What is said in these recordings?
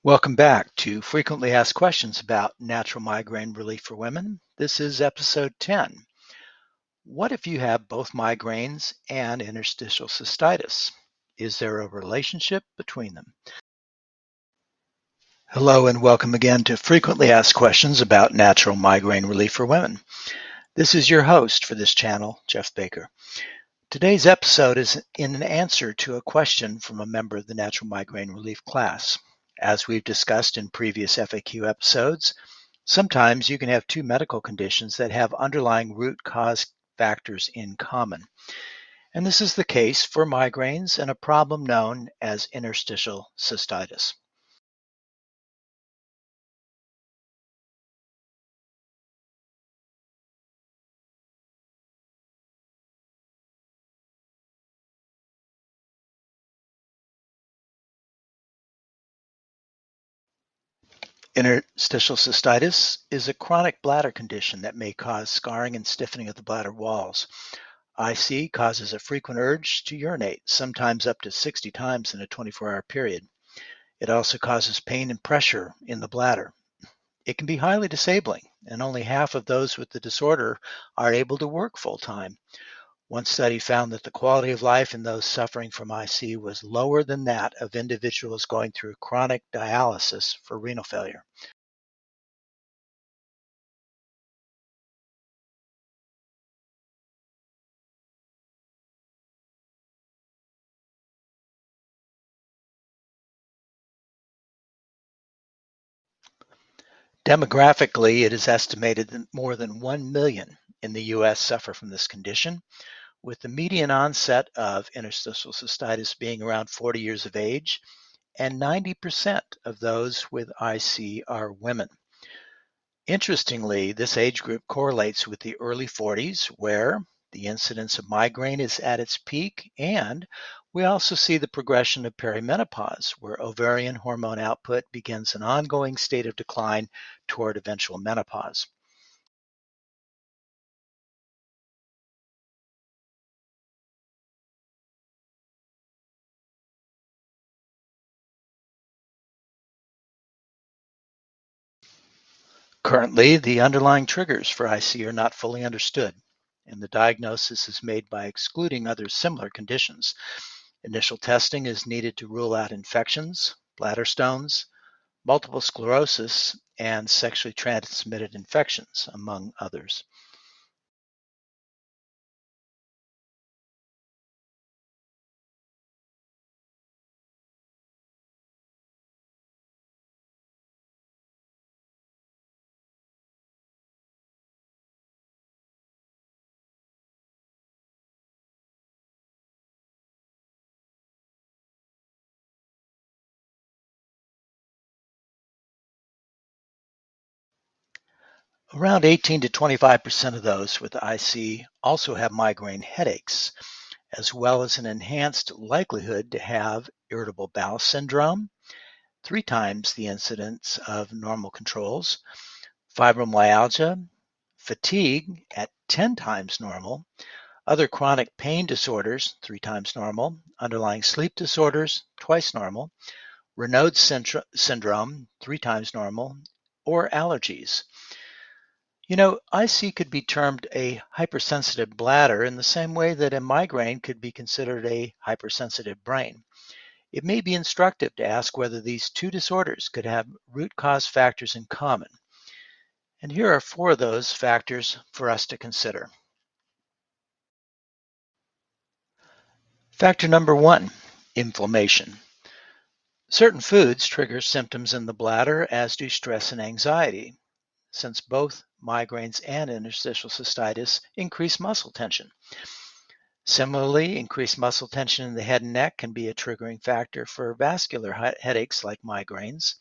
Welcome back to Frequently Asked Questions about Natural Migraine Relief for Women. This is episode 10. What if you have both migraines and interstitial cystitis? Is there a relationship between them? Hello and welcome again to Frequently Asked Questions about Natural Migraine Relief for Women. This is your host for this channel, Jeff Baker. Today's episode is in an answer to a question from a member of the Natural Migraine Relief class. As we've discussed in previous FAQ episodes, sometimes you can have two medical conditions that have underlying root cause factors in common. And this is the case for migraines and a problem known as interstitial cystitis. Interstitial cystitis is a chronic bladder condition that may cause scarring and stiffening of the bladder walls. IC causes a frequent urge to urinate, sometimes up to 60 times in a 24-hour period. It also causes pain and pressure in the bladder. It can be highly disabling, and only half of those with the disorder are able to work full-time. One study found that the quality of life in those suffering from IC was lower than that of individuals going through chronic dialysis for renal failure. Demographically, it is estimated that more than 1 million in the U.S. suffer from this condition, with the median onset of interstitial cystitis being around 40 years of age, and 90% of those with IC are women. Interestingly, this age group correlates with the early 40s, where the incidence of migraine is at its peak, and we also see the progression of perimenopause, where ovarian hormone output begins an ongoing state of decline toward eventual menopause. Currently, the underlying triggers for IC are not fully understood, and the diagnosis is made by excluding other similar conditions. Initial testing is needed to rule out infections, bladder stones, multiple sclerosis, and sexually transmitted infections, among others. Around 18 to 25% of those with IC also have migraine headaches, as well as an enhanced likelihood to have irritable bowel syndrome, 3 times the incidence of normal controls, fibromyalgia, fatigue at 10 times normal, other chronic pain disorders, 3 times normal, underlying sleep disorders, twice normal, Raynaud's syndrome, 3 times normal, or allergies. IC could be termed a hypersensitive bladder in the same way that a migraine could be considered a hypersensitive brain. It may be instructive to ask whether these two disorders could have root cause factors in common. And here are 4 of those factors for us to consider. Factor number 1, inflammation. Certain foods trigger symptoms in the bladder, as do stress and anxiety, since both migraines and interstitial cystitis increase muscle tension. Similarly, increased muscle tension in the head and neck can be a triggering factor for vascular headaches like migraines.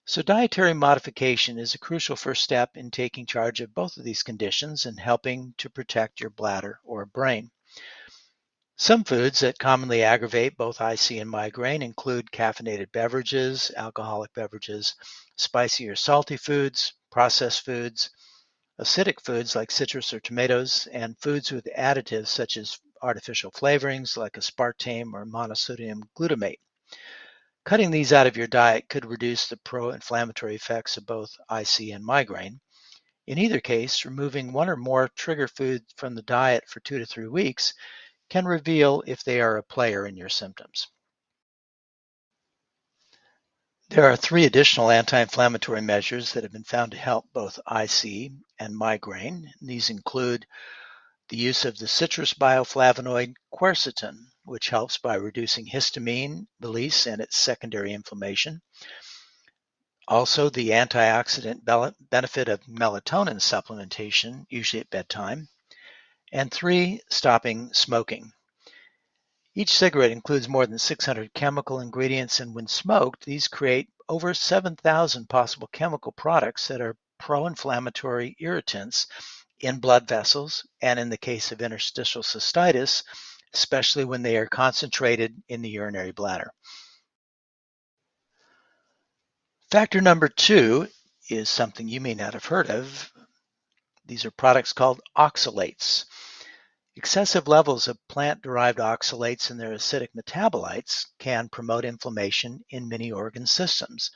So dietary modification is a crucial first step in taking charge of both of these conditions and helping to protect your bladder or brain. Some foods that commonly aggravate both IC and migraine include caffeinated beverages, alcoholic beverages, spicy or salty foods, processed foods, acidic foods like citrus or tomatoes, and foods with additives such as artificial flavorings like aspartame or monosodium glutamate. Cutting these out of your diet could reduce the pro-inflammatory effects of both IC and migraine. In either case, removing one or more trigger foods from the diet for 2 to 3 weeks can reveal if they are a player in your symptoms. There are 3 additional anti-inflammatory measures that have been found to help both IC and migraine. These include the use of the citrus bioflavonoid quercetin, which helps by reducing histamine release and its secondary inflammation. Also, the antioxidant benefit of melatonin supplementation, usually at bedtime. And 3, stopping smoking. Each cigarette includes more than 600 chemical ingredients, and when smoked, these create over 7,000 possible chemical products that are pro-inflammatory irritants in blood vessels, and in the case of interstitial cystitis, especially when they are concentrated in the urinary bladder. Factor number 2 is something you may not have heard of. These are products called oxalates. Excessive levels of plant-derived oxalates and their acidic metabolites can promote inflammation in many organ systems.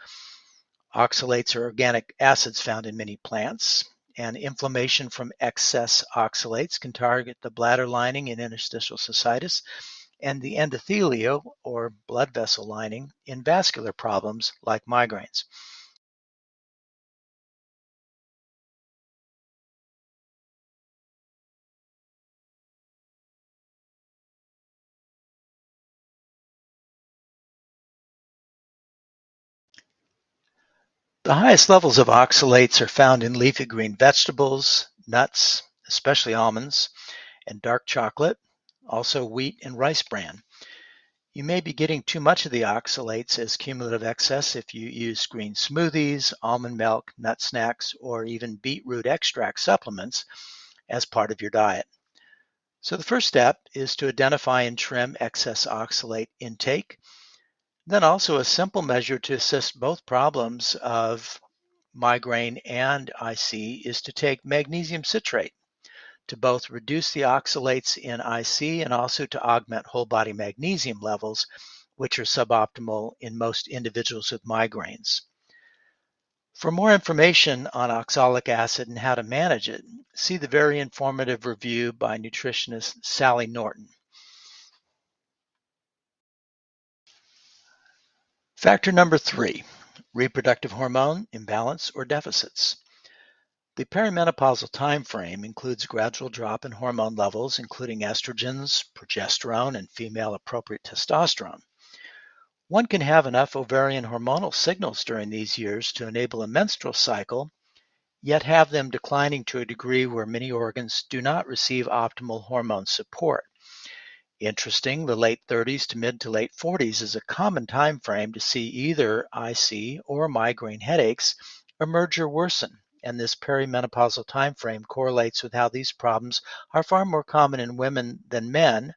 Oxalates are organic acids found in many plants, and inflammation from excess oxalates can target the bladder lining in interstitial cystitis and the endothelial or blood vessel lining in vascular problems like migraines. The highest levels of oxalates are found in leafy green vegetables, nuts, especially almonds, and dark chocolate, also wheat and rice bran. You may be getting too much of the oxalates as cumulative excess if you use green smoothies, almond milk, nut snacks, or even beetroot extract supplements as part of your diet. So the first step is to identify and trim excess oxalate intake. Then also a simple measure to assist both problems of migraine and IC is to take magnesium citrate to both reduce the oxalates in IC and also to augment whole body magnesium levels, which are suboptimal in most individuals with migraines. For more information on oxalic acid and how to manage it, see the very informative review by nutritionist Sally Norton. Factor number 3, reproductive hormone imbalance or deficits. The perimenopausal time frame includes gradual drop in hormone levels, including estrogens, progesterone, and female appropriate testosterone. One can have enough ovarian hormonal signals during these years to enable a menstrual cycle, yet have them declining to a degree where many organs do not receive optimal hormone support. Interesting, the late 30s to mid to late 40s is a common time frame to see either IC or migraine headaches emerge or worsen, and this perimenopausal time frame correlates with how these problems are far more common in women than men,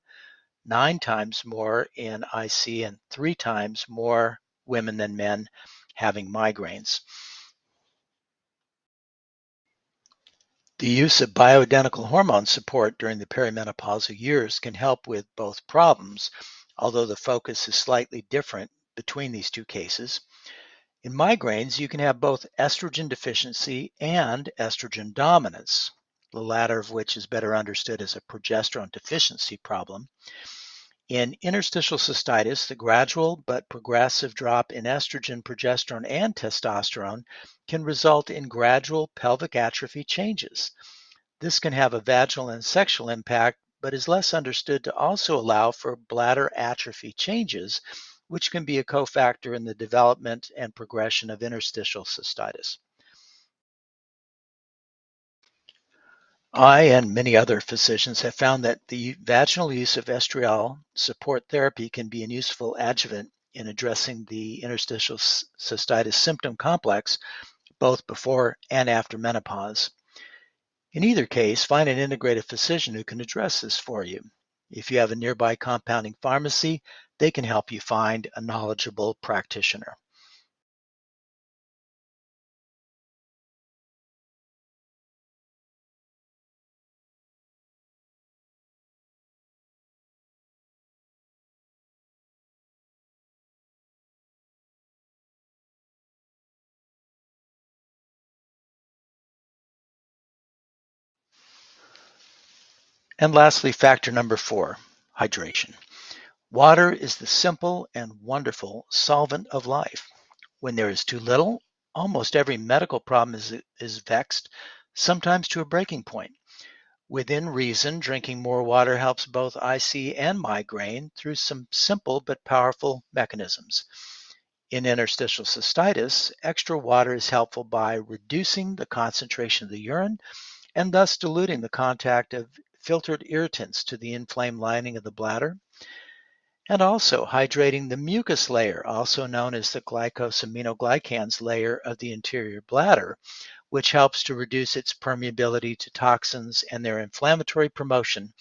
9 times more in IC and 3 times more women than men having migraines. The use of bioidentical hormone support during the perimenopausal years can help with both problems, although the focus is slightly different between these two cases. In migraines, you can have both estrogen deficiency and estrogen dominance, the latter of which is better understood as a progesterone deficiency problem. In interstitial cystitis, the gradual but progressive drop in estrogen, progesterone, and testosterone can result in gradual pelvic atrophy changes. This can have a vaginal and sexual impact, but is less understood to also allow for bladder atrophy changes, which can be a cofactor in the development and progression of interstitial cystitis. I and many other physicians have found that the vaginal use of estriol support therapy can be a useful adjuvant in addressing the interstitial cystitis symptom complex both before and after menopause. In either case, find an integrative physician who can address this for you. If you have a nearby compounding pharmacy, they can help you find a knowledgeable practitioner. And lastly, factor number 4, hydration. Water is the simple and wonderful solvent of life. When there is too little, almost every medical problem is vexed, sometimes to a breaking point. Within reason, drinking more water helps both IC and migraine through some simple but powerful mechanisms. In interstitial cystitis, extra water is helpful by reducing the concentration of the urine and thus diluting the contact of filtered irritants to the inflamed lining of the bladder, and also hydrating the mucus layer, also known as the glycosaminoglycans layer of the interior bladder, which helps to reduce its permeability to toxins and their inflammatory promotion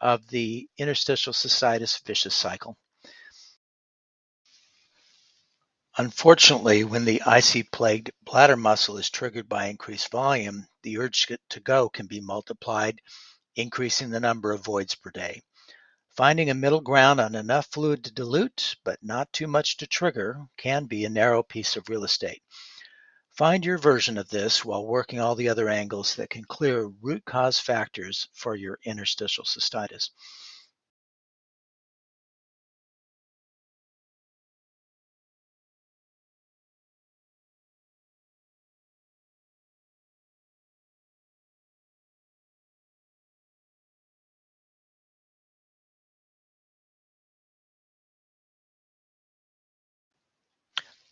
of the interstitial cystitis vicious cycle. Unfortunately, when the IC-plagued bladder muscle is triggered by increased volume, the urge to go can be multiplied, increasing the number of voids per day. Finding a middle ground on enough fluid to dilute, but not too much to trigger, can be a narrow piece of real estate. Find your version of this while working all the other angles that can clear root cause factors for your interstitial cystitis.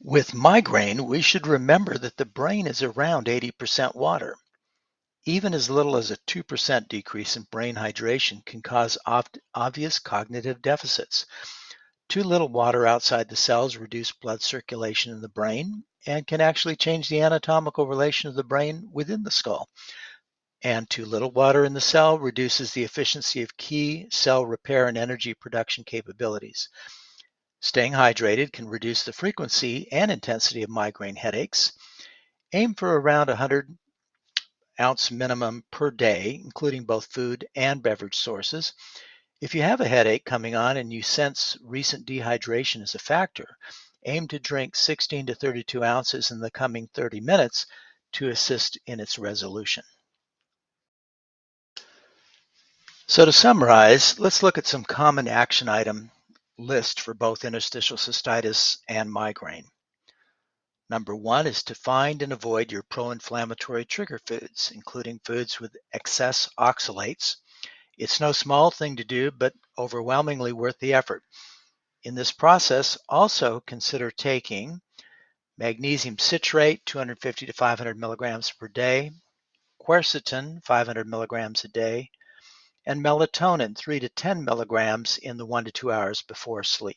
With migraine, we should remember that the brain is around 80% water. Even as little as a 2% decrease in brain hydration can cause obvious cognitive deficits. Too little water outside the cells reduces blood circulation in the brain and can actually change the anatomical relation of the brain within the skull. And too little water in the cell reduces the efficiency of key cell repair and energy production capabilities. Staying hydrated can reduce the frequency and intensity of migraine headaches. Aim for around 100-ounce minimum per day, including both food and beverage sources. If you have a headache coming on and you sense recent dehydration as a factor, aim to drink 16 to 32 ounces in the coming 30 minutes to assist in its resolution. So to summarize, let's look at some common action item list for both interstitial cystitis and migraine. Number 1 is to find and avoid your pro-inflammatory trigger foods, including foods with excess oxalates. It's no small thing to do, but overwhelmingly worth the effort. In this process, also consider taking magnesium citrate, 250 to 500 milligrams per day, quercetin, 500 milligrams a day, and melatonin, 3 to 10 milligrams in the 1 to 2 hours before sleep.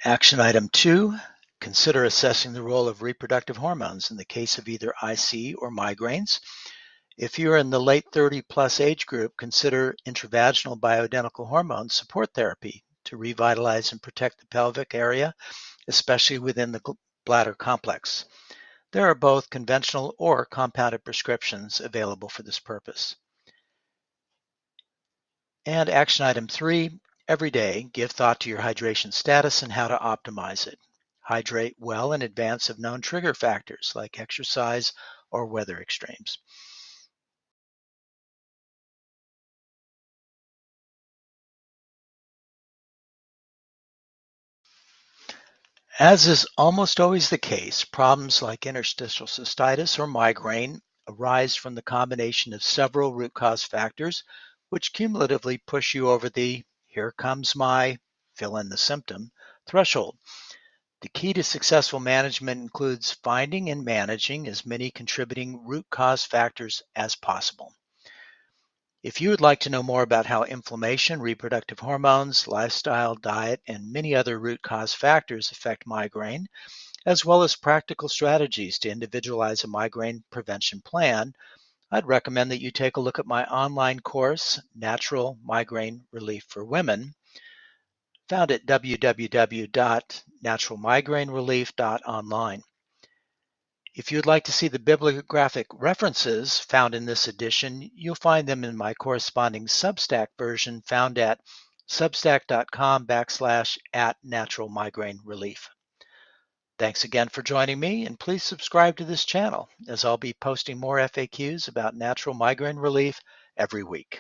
Action item 2, consider assessing the role of reproductive hormones in the case of either IC or migraines. If you're in the late 30 plus age group, consider intravaginal bioidentical hormone support therapy to revitalize and protect the pelvic area, especially within the bladder complex. There are both conventional or compounded prescriptions available for this purpose. And action item 3, every day give thought to your hydration status and how to optimize it. Hydrate well in advance of known trigger factors like exercise or weather extremes. As is almost always the case, problems like interstitial cystitis or migraine arise from the combination of several root cause factors, which cumulatively push you over the "here comes my fill in the symptom" threshold. The key to successful management includes finding and managing as many contributing root cause factors as possible. If you would like to know more about how inflammation, reproductive hormones, lifestyle, diet, and many other root cause factors affect migraine, as well as practical strategies to individualize a migraine prevention plan, I'd recommend that you take a look at my online course, Natural Migraine Relief for Women, found at www.naturalmigrainerelief.online. If you'd like to see the bibliographic references found in this edition, you'll find them in my corresponding Substack version found at substack.com/@Natural Migraine Relief. Thanks again for joining me, and please subscribe to this channel as I'll be posting more FAQs about natural migraine relief every week.